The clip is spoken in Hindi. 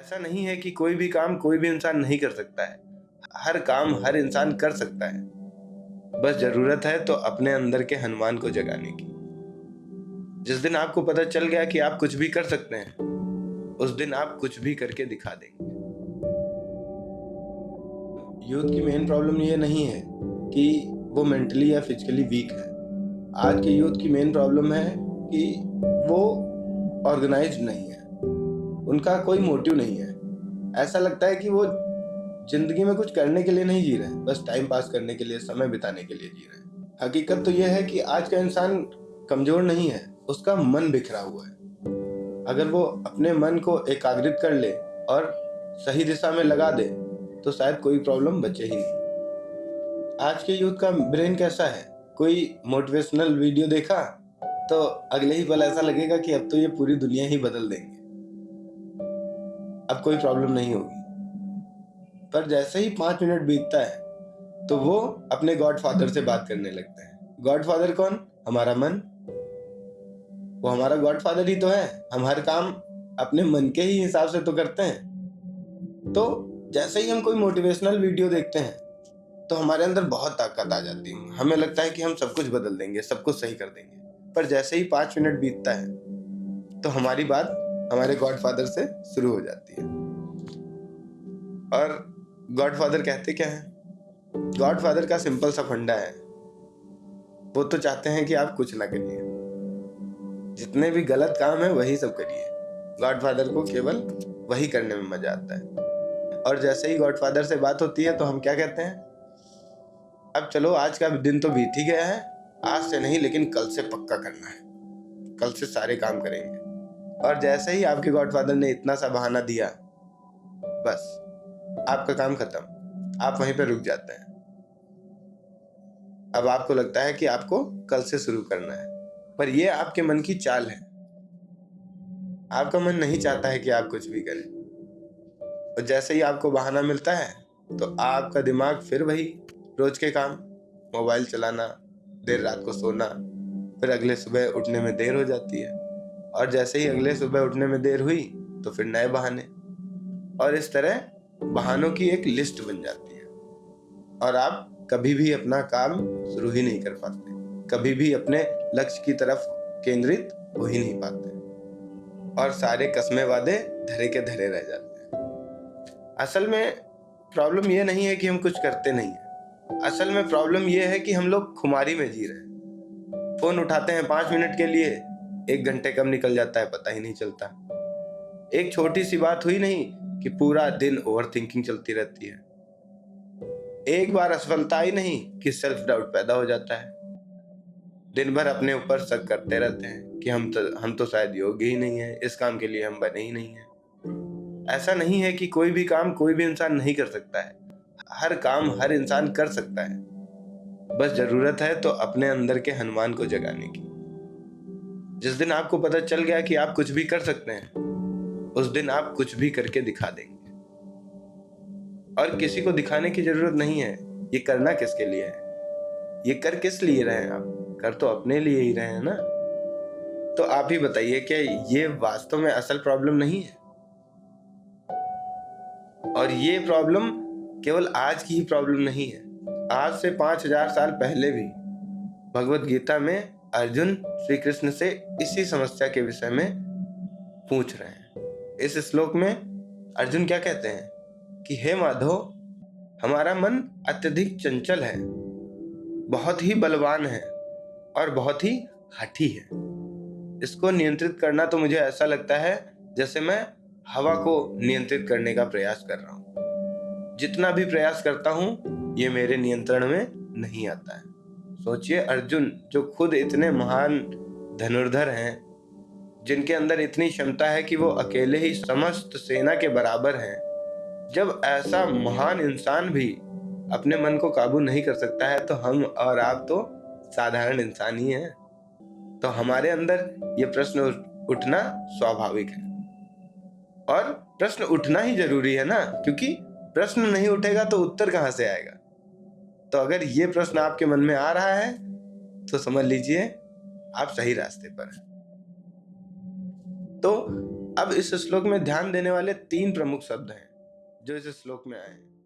ऐसा नहीं है कि कोई भी काम कोई भी इंसान नहीं कर सकता है। हर काम हर इंसान कर सकता है। बस ज़रूरत है तो अपने अंदर के हनुमान को जगाने की। जिस दिन आपको पता चल गया कि आप कुछ भी कर सकते हैं, उस दिन आप कुछ भी करके दिखा देंगे। यूथ की मेन प्रॉब्लम ये नहीं है कि वो मेंटली या फिजिकली वीक है। आज के यूथ की मेन प्रॉब्लम है कि वो ऑर्गेनाइज्ड नहीं है। उनका कोई मोटिव नहीं है। ऐसा लगता है कि वो जिंदगी में कुछ करने के लिए नहीं जी रहे हैं, बस टाइम पास करने के लिए, समय बिताने के लिए जी रहे हैं। हकीकत तो यह है कि आज का इंसान कमजोर नहीं है, उसका मन बिखरा हुआ है। अगर वो अपने मन को एकाग्रित कर ले और सही दिशा में लगा दे तो शायद कोई प्रॉब्लम बचे ही नहीं। आज के यूथ का ब्रेन कैसा है? कोई मोटिवेशनल वीडियो देखा तो अगले ही पल ऐसा लगेगा कि अब तो ये पूरी दुनिया ही बदल देंगे, अब कोई प्रॉब्लम नहीं होगी। पर जैसे ही 5 मिनट बीतता है तो वो अपने गॉडफादर से बात करने लगते हैं। गॉडफादर कौन? हमारा मन। वो हमारा गॉडफादर ही तो है। हम हर काम अपने मन के ही हिसाब से तो करते हैं। तो जैसे ही हम कोई मोटिवेशनल वीडियो देखते हैं तो हमारे अंदर बहुत ताकत आ जाती है। हमें लगता है कि हम सब कुछ बदल देंगे, सब कुछ सही कर देंगे। पर जैसे ही 5 मिनट बीतता है तो हमारी बात हमारे गॉडफादर से शुरू हो जाती है। और गॉडफादर कहते क्या है? गॉडफादर का सिंपल सा फंडा है, वो तो चाहते हैं कि आप कुछ ना करिए, जितने भी गलत काम है वही सब करिए। गॉडफादर को केवल वही करने में मजा आता है। और जैसे ही गॉडफादर से बात होती है तो हम क्या कहते हैं? अब चलो, आज का दिन तो बीत ही गया है, आज से नहीं लेकिन कल से पक्का करना है, कल से सारे काम करेंगे। और जैसे ही आपके गॉडफादर ने इतना सा बहाना दिया, बस आपका काम खत्म, आप वहीं पे रुक जाते हैं। अब आपको लगता है कि आपको कल से शुरू करना है, पर यह आपके मन की चाल है। आपका मन नहीं चाहता है कि आप कुछ भी करें। और जैसे ही आपको बहाना मिलता है तो आपका दिमाग फिर वही रोज के काम, मोबाइल चलाना, देर रात को सोना, फिर अगले सुबह उठने में देर हो जाती है। और जैसे ही अगले सुबह उठने में देर हुई तो फिर नए बहाने, और इस तरह बहानों की एक लिस्ट बन जाती है। और आप कभी भी अपना काम शुरू ही नहीं कर पाते, कभी भी अपने लक्ष्य की तरफ केंद्रित हो ही नहीं पाते, और सारे कसमे वादे धरे के धरे रह जाते हैं। असल में प्रॉब्लम यह नहीं है कि हम कुछ करते नहीं हैं। असल में प्रॉब्लम यह है कि हम लोग खुमारी में जी रहे हैं। फोन उठाते हैं 5 मिनट के लिए, 1 घंटे कब निकल जाता है पता ही नहीं चलता। एक छोटी सी बात हुई नहीं कि पूरा दिन ओवर थिंकिंग चलती रहती है। एक बार असफलता ही नहीं कि सेल्फ डाउट पैदा हो जाता है। दिन भर अपने ऊपर शक करते रहते हैं कि हम तो शायद योग्य ही नहीं है, इस काम के लिए हम बने ही नहीं है। ऐसा नहीं है कि कोई भी काम कोई भी इंसान नहीं कर सकता है। हर काम हर इंसान कर सकता है। बस जरूरत है तो अपने अंदर के हनुमान को जगाने की। जिस दिन आपको पता चल गया कि आप कुछ भी कर सकते हैं, उस दिन आप कुछ भी करके दिखा देंगे। और किसी को दिखाने की जरूरत नहीं है। ये करना किसके लिए है? ये कर किस लिए रहे हैं आप? कर तो अपने लिए ही रहे हैं ना। तो आप ही बताइए, क्या ये वास्तव में असल प्रॉब्लम नहीं है? और ये प्रॉब्लम केवल आज की ही प्रॉब्लम नहीं है। आज से 5000 साल पहले भी भगवत गीता में अर्जुन श्री कृष्ण से इसी समस्या के विषय में पूछ रहे हैं। इस श्लोक में अर्जुन क्या कहते हैं कि हे माधव, हमारा मन अत्यधिक चंचल है, बहुत ही बलवान है और बहुत ही हठी है। इसको नियंत्रित करना तो मुझे ऐसा लगता है जैसे मैं हवा को नियंत्रित करने का प्रयास कर रहा हूँ। जितना भी प्रयास करता हूँ ये मेरे नियंत्रण में नहीं आता है। सोचिए, अर्जुन जो खुद इतने महान धनुर्धर हैं, जिनके अंदर इतनी क्षमता है कि वो अकेले ही समस्त सेना के बराबर हैं, जब ऐसा महान इंसान भी अपने मन को काबू नहीं कर सकता है तो हम और आप तो साधारण इंसान ही हैं। तो हमारे अंदर ये प्रश्न उठना स्वाभाविक है। और प्रश्न उठना ही जरूरी है ना, क्योंकि प्रश्न नहीं उठेगा तो उत्तर कहां से आएगा। तो अगर ये प्रश्न आपके मन में आ रहा है तो समझ लीजिए आप सही रास्ते पर हैं। तो अब इस श्लोक में ध्यान देने वाले 3 प्रमुख शब्द हैं जो इस श्लोक में आए हैं।